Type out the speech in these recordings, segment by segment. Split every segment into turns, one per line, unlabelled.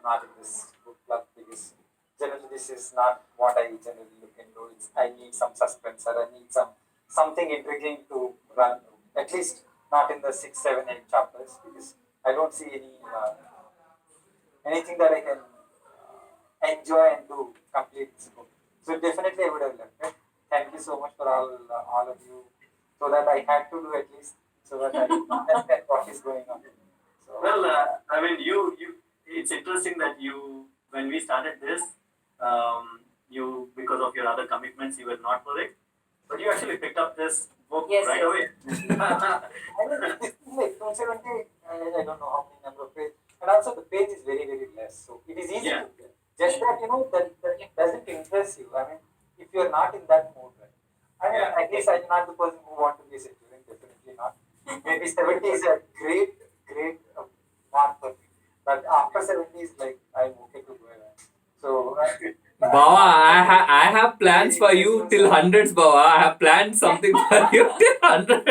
not in this book club because generally this is not what I generally look into. I need some suspense or I need something intriguing to run through. At least not in the 6, 7, 8 chapters because I don't see anything that I can enjoy and do complete this book. So definitely I would have left it. Thank you so much for all of you, so that I had to do at least so that I understand what is going on. So,
Well, I mean, it's interesting that when we started this, because of your other commitments, you were not for it, but you actually picked up this book right away.
I mean, this is like 270, I don't know how many number of pages, and also the page is very, very less, so it is easy
Yeah.
to get. Just that, that doesn't impress you. I mean, if you're not in that mood, right? I mean,
Yeah.
at least I'm not the person who want to be a centurion, definitely not. Maybe 70 is a great mark for me, but after 70 is like, I'm okay to go ahead. So,
Baba, I have plans for you till hundreds, Baba. I have planned something for you till hundreds.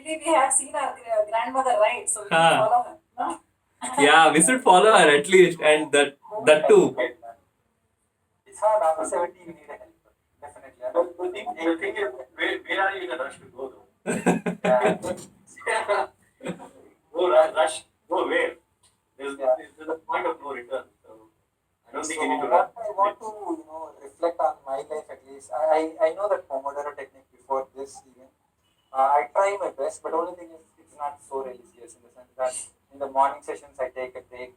We have seen our grandmother, right? So we
Ah.
follow her. No?
Yeah, we should follow her at least, and that too.
It's hard after 70, you need a helper. Definitely. I don't
The thing is, where are you in a rush to go though?
yeah.
Rush, go where? There's a point of no return. So I don't think you need to
what
rush.
I want to, reflect on my life at least. I know that Pomodoro technique before this even. I try my best, but only thing is it's not so religious in the sense that in the morning sessions I take a break.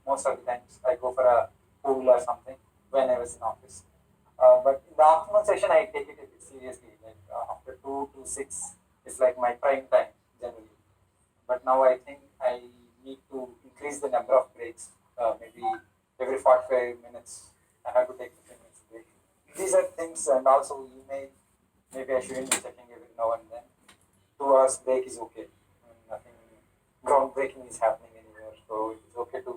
Most of the times I go for a pool or something when I was in office. But in the afternoon session I take it a bit seriously. Like after 2 to 6 is like my prime time generally. But now I think I need to increase the number of breaks. Maybe every 45 minutes I have to take 15 minutes break. These are things, and also maybe I shouldn't be checking every now and then. 2 hours break is okay. I mean, nothing groundbreaking is happening anywhere, so it is okay to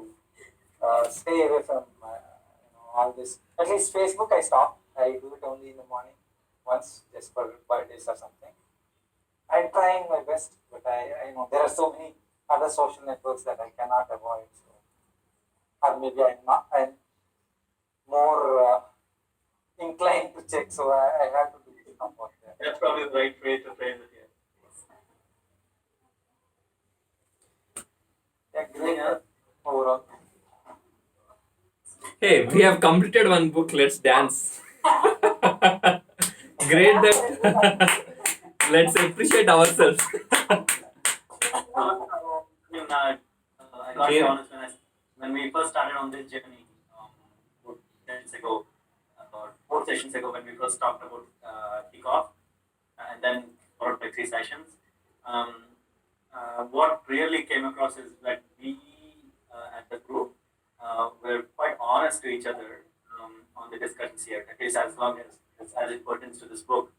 stay away from all this. At least Facebook I stop. I do it only in the morning once, just for birthdays or something. I'm trying my best, but I know there are so many other social networks that I cannot avoid. So, or maybe I'm more inclined to check, so I have to do some work there.
That's probably the right way to phrase it here.
Yeah, great overall.
Hey, we have completed one book. Let's dance. Great that. Let's appreciate ourselves.
I got to be honest, when we first started on this journey, 4 sessions ago, or 4 sessions ago, when we first talked about kickoff, and then followed by 3 sessions, what really came across is that we, as a group, were quite honest to each other on the discussions here, at least as long as it pertains to this book.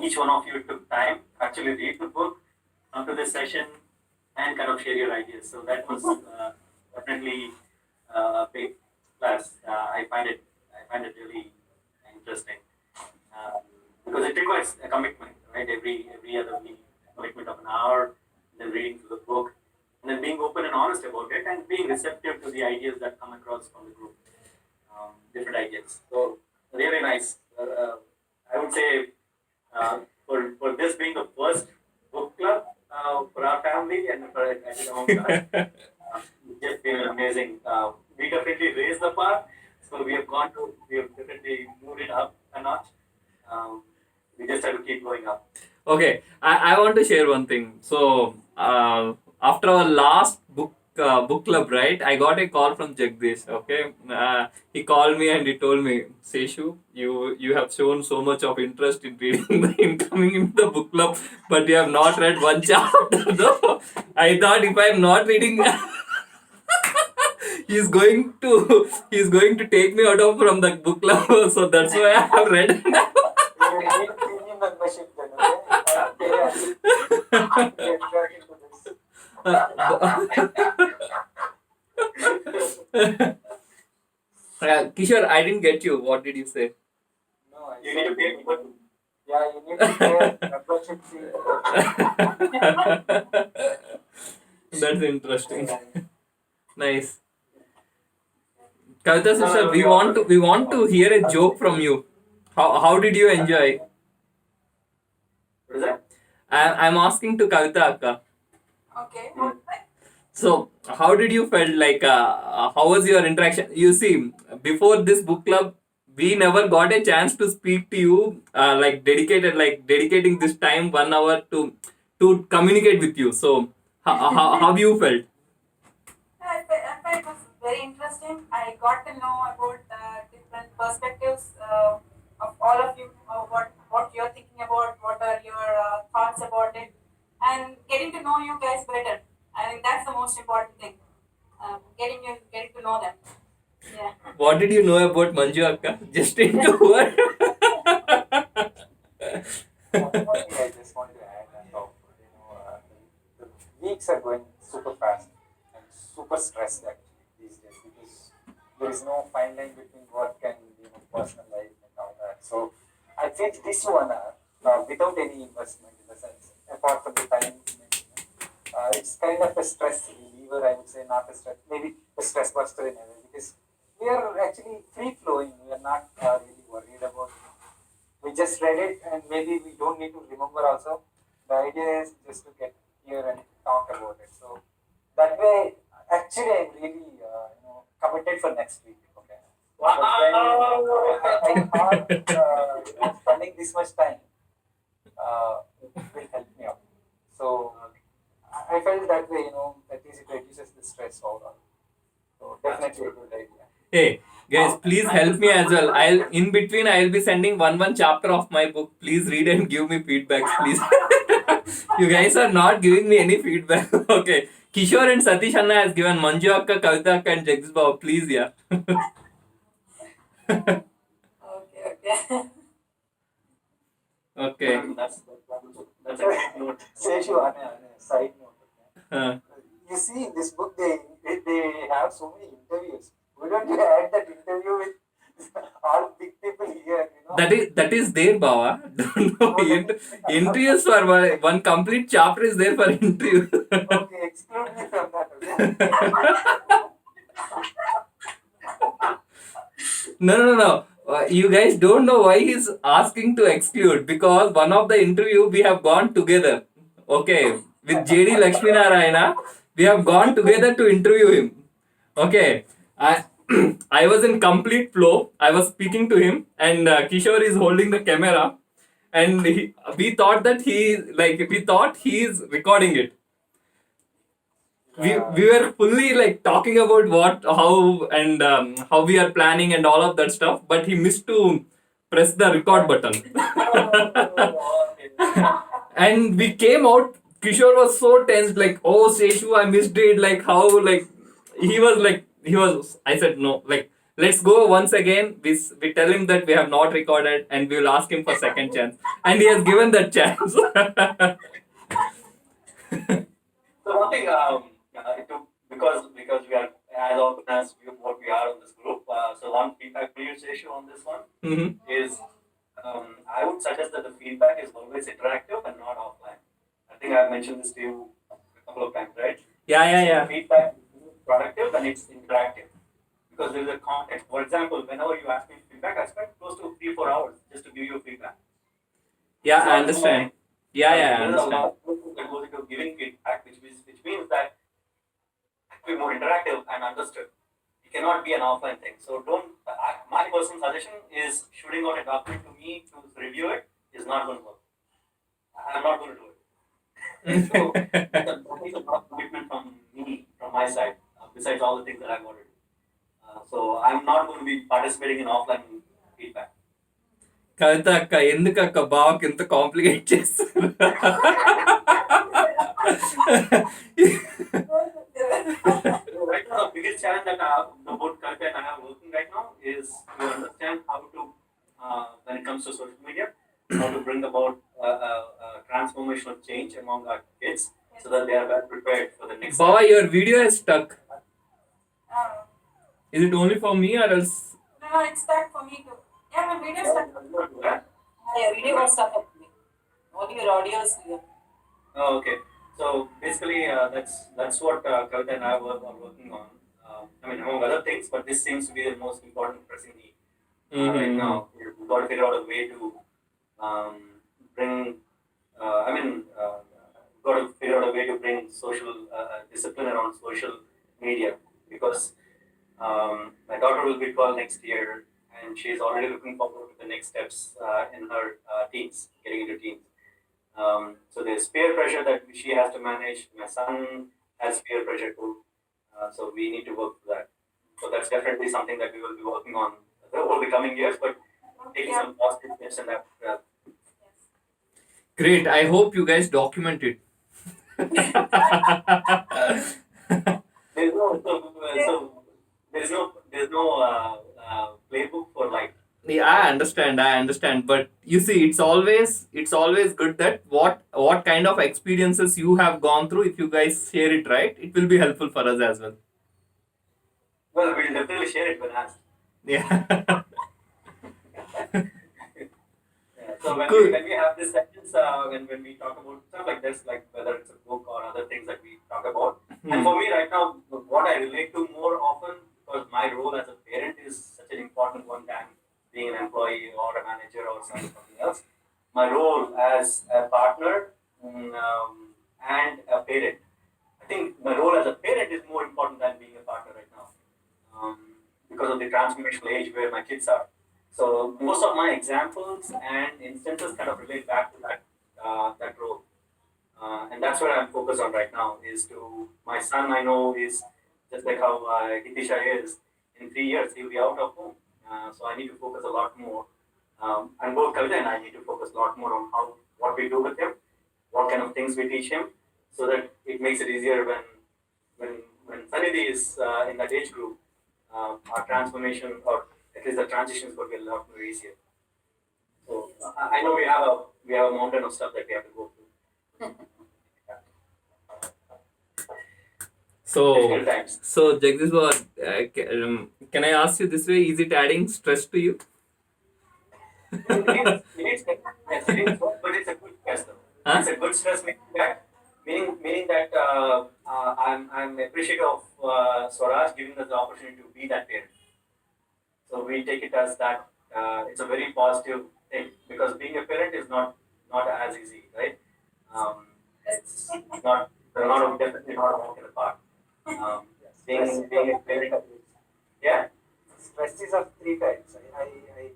Each one of you took time to actually read the book, come to this session, and kind of share your ideas. So that was definitely a big plus. I find it really interesting because it requires a commitment, right? Every other week, a commitment of an hour, then reading through the book, and then being open and honest about it, and being receptive to the ideas that come across from the group, different ideas. So really nice. I would say for this being the first book club for our family and for it's just been amazing. We definitely raised the bar, so we have definitely moved it up a notch. We just have to keep going up.
Okay, I want to share one thing. So after our last book club, right? I got a call from Jagdish. Okay, he called me and he told me, Seshu, you have shown so much of interest in reading in coming into the book club, but you have not read one chapter. Though I thought if I am not reading, he's going to take me out of from the book club. So that's why I have read.
You need premium membership then, okay? Get back into this.
Kishore, I didn't get you. What did you say?
No, I
You need to pay people.
yeah, you need to pay membership
That's interesting. Nice. Kavita sister, we want to hear a joke from you. How did you enjoy?
What is that?
I'm asking to Kavita Akka.
Okay.
So, how did you felt like? How was your interaction? You see, before this book club, we never got a chance to speak to you. Like dedicating this time 1 hour to communicate with you. So, how you felt?
I felt it was very interesting. I got to know about different perspectives of all of you, what you're thinking about, what are your thoughts about it, and getting to know you guys better. I think that's the most important thing. Getting to know them. Yeah.
What did you know about Manju Akka? Just into word.
One thing I just want to add on top, the weeks are going super fast and super stressed actually these days because there is no fine line between work and personal life and all that. So I think this 1 hour without any investment in the sense apart from the time it's kind of a stress reliever. I would say not a stress, maybe a stress buster in a way because we are actually free flowing. We are not really worried about it. We just read it and maybe we don't need to remember also. The idea is just to get here and talk about it. So that way, actually, I'm really committed for next week. Okay. But then I thought spending this much time will help me out. So I felt that way. At least it reduces the stress overall. So definitely a good idea.
Hey, guys, please help me as well. I'll be sending one chapter of my book. Please read and give me feedbacks, please. You guys are not giving me any feedback. Okay. Kishore and Satish Anna has given Manju Akka, Kavita Akka and Jagdish Babu. Please, yeah.
Okay.
Okay.
That's a good note.
Seshu, on a side note.
Uh,
You see, in this book, they have so many interviews. Why don't you add that interview with all big people here?
that is there, Baba. Don't know. Interviews for one complete chapter is there for interview.
Okay, exclude me from that. Okay?
No. You guys don't know why he's asking to exclude because one of the interview we have gone together. Okay, with JD Lakshmi Narayana, we have gone together to interview him. Okay, I I was in complete flow. I was speaking to him, and Kishore is holding the camera, and we thought that we thought he is recording it. We were fully like talking about how we are planning and all of that stuff, but he missed to press the record button. And we came out. Kishore was so tense, like, oh Seshu, I missed it. Like how he was. I said no. Like let's go once again. We tell him that we have not recorded, and we will ask him for second chance, and he has given that chance.
So one thing, because we are as open as what we are on this group. So one feedback previous issue on this one
Mhm.
is I would suggest that the feedback is always interactive and not offline. I think I've mentioned this to you a couple of times, right?
Yeah.
Feedback is productive and it's interactive because there is a context. For example, whenever you ask me feedback, I spend close to 3-4 hours just to give you feedback.
Yeah,
So
I understand. Yeah, I
There is a
understand.
lot that goes into giving feedback, which means that it will be more interactive and understood. It cannot be an offline thing. So don't. My personal suggestion is shooting out a document to me to review it is not going to work. I'm not going to do it. So that is a lot of commitment from me, from my side, besides all the things that I've got to do. So I'm not going to be participating in offline feedback.
కవిత అక్క ఎందుకు అక్క బావకి ఇంత complicate చేస్తారు?
Right now, the biggest challenge that both Kalpe and I are working right now is to understand how to, when it comes to social media, how to bring about transformational change among our kids so that they are well prepared for the next.
బావా, your video is stuck.
Um,
Is it only for me or else?
no, it's stuck for me too. Yeah, my video stuck.
step.
Yeah, video was stuck for me. Only your audio is clear.
Oh, okay. So basically, that's what Kavita and I are working on. I mean, among other things, but this seems to be the most important pressing need right
Mm-hmm.
now. We've got to figure out a way to um, bring. I mean, got to figure out a way to bring social discipline around social media because my daughter will be 12 next year, and she's already looking forward to the next steps in her teens, getting into teens. So there's peer pressure that she has to manage. My son has peer pressure too. So we need to work through that. So that's definitely something that we will be working on over the coming years, but taking
Yeah.
some positive steps in that.
Yes.
Great. I hope you guys document it.
There's no there's no playbook for like.
Yeah, I understand, but you see, it's always good that what kind of experiences you have gone through. If you guys share it, right, it will be helpful for us as well.
Well, we'll definitely share it when asked.
Yeah.
Yeah. So
Cool.
when we have these sessions, when we talk about stuff like this, like whether it's a book or other things that we talk about, and for me right now, what I relate to more often, because my role as a parent is such an important one than being an employee or a manager or something else. My role as a partner and a parent. I think my role as a parent is more important than being a partner right now um, because of the transformational age where my kids are. So most of my examples and instances kind of relate back to that role, and that's what I'm focused on right now. Is to my son. I know is just like how Hitisha is. In 3 years, he'll be out of home. So I need to focus a lot more. And both Kavita and I need to focus a lot more on how what we do with him, what kind of things we teach him, so that it makes it easier when Sanidhi is in that age group. Our transformation or at least the transition is going to be a lot more easier. So I know we have a mountain of stuff that we have to go through.
So,
Difficult times.
so Jagdish, can I ask you this way? Is it adding stress to you?
It is, yes, it is, but it's a good stress though.
Huh?
It's a good stress meaning that I'm appreciative of Swaraj giving us the opportunity to be that parent. So we take it as that it's a very positive thing because being a parent is not as easy, right? It's not definitely not a walk in the park. Being a parent, yeah.
Stress is of three types. I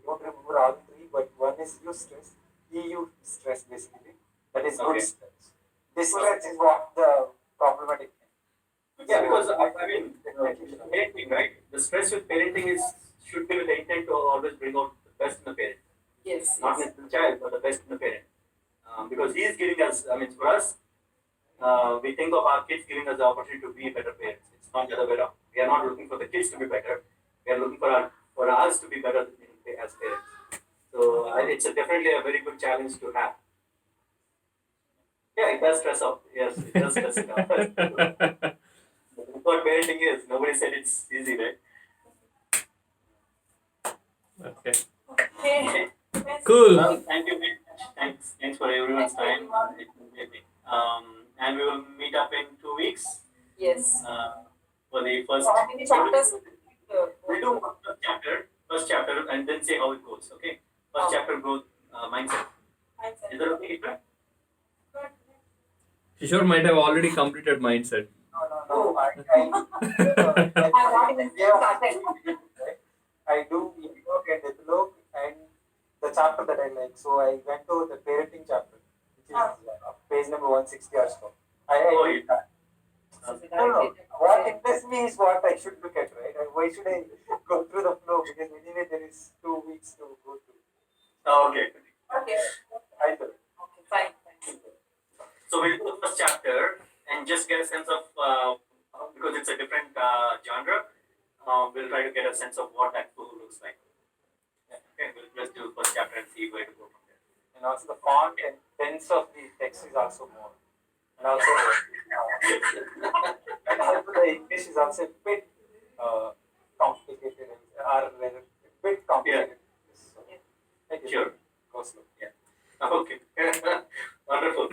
don't remember all three, but one is eustress, EU stress basically. That is good
Okay.
stress. This stress is what the problematic thing.
Yeah, because I mean,
Definitely.
parenting, right? The stress with parenting should be with the intent to always bring out the best in the parent,
Yes.
not necessarily the child, but the best in the parent. Because he is giving us, I mean, for us, we think of our kids giving us the opportunity to be better parents. It's not the other way around. We are not looking for the kids to be better. We are looking for us to be better as parents. So it's definitely a very good challenge to have. Yeah, it does stress out. Yes, it does stress it out. That's what parenting is. Nobody said it's easy, right?
Okay.
Okay.
Cool.
Well, thank you very much. Thanks for everyone's time. And we will meet up in 2 weeks
Yes.
for the first.
So how many chapters?
We'll do first chapter, and then see how it goes. Okay. First chapter growth mindset. Is that okay, Ikra?
Kishore might have already completed mindset.
No.
I've not even started.
I do epilogue and epilogue and the chapter that I like. So I went to the parenting chapter, which is page number 160 or so.
Oh,
I
you-
no. What interests me is what I should look at, right? Why should I go through the flow? Because anyway, there is 2 weeks to go through.
Oh, okay.
Okay.
I do.
Okay. Fine.
So we'll do the first chapter and just get a sense of because it's a different genre. We'll try to get a sense of what that flow looks like. Yeah, okay, we'll just do the first chapter and see where to go from there.
And also the font and tense of the text is also more. And also, and also the English is also a bit complicated or rather a bit complicated. So, thank you.
Sure.
Go slow.
Okay. Wonderful.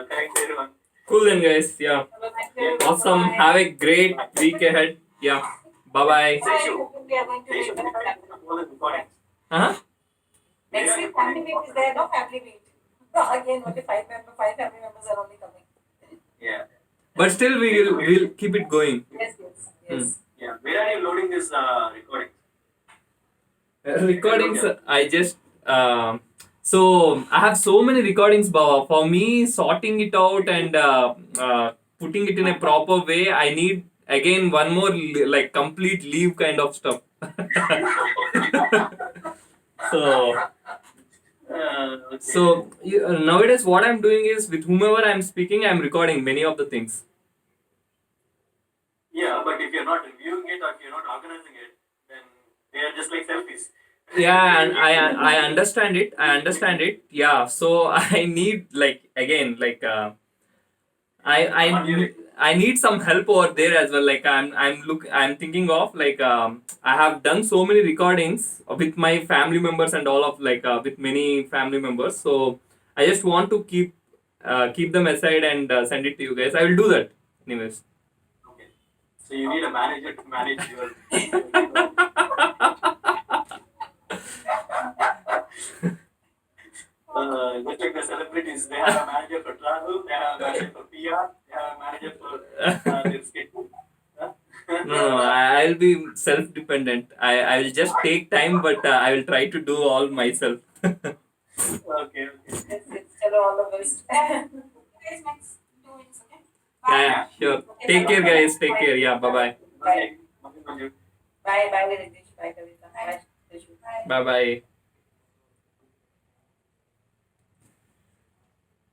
Thanks everyone.
Cool then, guys. Yeah.
Thank you.
Awesome.
Bye.
Have a great week ahead. Yeah. Bye bye.
Bye. We are going to
They
meet
should
them.
be more than recordings.
Huh?
Next week, family meet is there, no family meet. Again, only five family members are only coming.
Yeah.
But still, we'll keep it going.
Yes.
Yeah. Where are you loading this recording?
Recordings. I just so I have so many recordings, Baba. For me, sorting it out and putting it in a proper way, I need again one more like complete leave kind of stuff. so.
Okay.
So nowadays, what I'm doing is with whomever I'm speaking, I'm recording many of the things.
Yeah, but if you're not reviewing it or if you're not organizing it, then they are just like selfies.
Yeah, and I understand it. I understand it. Yeah, so I need like again like I need some help over there as well. Like I'm thinking of like I have done so many recordings with my family members and all of like with many family members. So I just want to keep them aside and send it to you guys. I will do that anyways.
Okay. So you need a manager to manage your. Just like the celebrities, they have a manager for travel, they have a manager for PR, they have a manager for their schedule.
No, I'll be self-dependent. I will just take time, but I will try to do all myself.
Okay.
Hello, all the best. Guys, next 2 weeks, okay?
Yeah, sure. Take care, guys. Take care. Yeah, bye-bye.
Bye.
Bye, Ritesh. Bye, Kavita. Bye, Rishu.
Bye-bye.